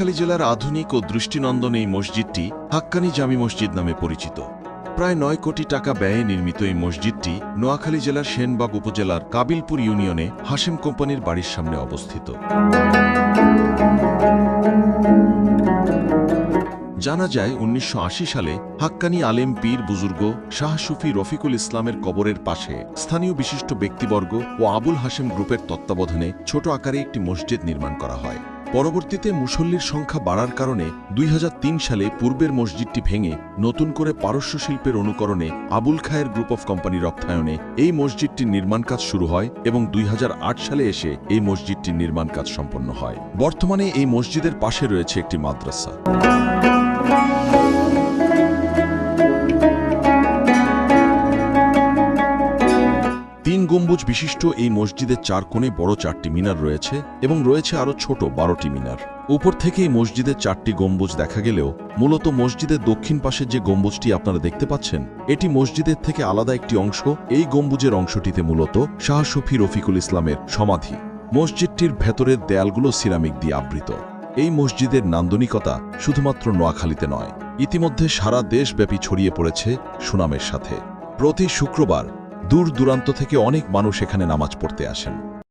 নোয়াখালী জেলার আধুনিক ও দৃষ্টিনন্দন এই মসজিদটি হাক্কানি জামি মসজিদ নামে পরিচিত। প্রায় ৯ কোটি টাকা ব্যয়ে নির্মিত এই মসজিদটি নোয়াখালী জেলার সেনবাগ উপজেলার কাবিলপুর ইউনিয়নে হাশেম কোম্পানির বাড়ির সামনে অবস্থিত। জানা যায় ১৯৮০ সালে হাক্কানি আলেম পীর বুজুর্গ শাহ সুফি রফিকুল ইসলামের কবরের পাশে স্থানীয় বিশিষ্ট ব্যক্তিবর্গ ও আবুল হাশেম গ্রুপের তত্ত্বাবধানে ছোট আকারে একটি মসজিদ নির্মাণ করা হয়। পরবর্তীতে মুসল্লির সংখ্যা বাড়ার কারণে ২০০৩ সালে পূর্বের মসজিদটি ভেঙে নতুন করে পারস্য শিল্পের অনুকরণে আবুল খায়ের গ্রুপ অফ কোম্পানির অর্থায়নে এই মসজিদটির নির্মাণ কাজ শুরু হয় এবং ২০০৮ সালে এসে এই মসজিদটির নির্মাণ কাজ সম্পন্ন হয়। বর্তমানে এই মসজিদের পাশে রয়েছে একটি মাদ্রাসা। তিন গম্বুজ বিশিষ্ট এই মসজিদের ৪ কোণে বড় ৪টি মিনার রয়েছে এবং রয়েছে আরও ছোট ১২টি মিনার। উপর থেকে এই মসজিদের ৪টি গম্বুজ দেখা গেলেও মূলত মসজিদের দক্ষিণ পাশের যে গম্বুজটি আপনারা দেখতে পাচ্ছেন এটি মসজিদের থেকে আলাদা একটি অংশ। এই গম্বুজের অংশটিতে মূলত শাহ সুফি রফিকুল ইসলামের সমাধি। মসজিদটির ভেতরের দেয়ালগুলো সিরামিক দিয়ে আবৃত। এই মসজিদের নান্দনিকতা শুধুমাত্র নোয়াখালীতে নয়, ইতিমধ্যে সারা দেশব্যাপী ছড়িয়ে পড়েছে সুনামের সাথে। প্রতি শুক্রবার দূর দূরান্ত থেকে অনেক মানুষ এখানে নামাজ পড়তে আসেন।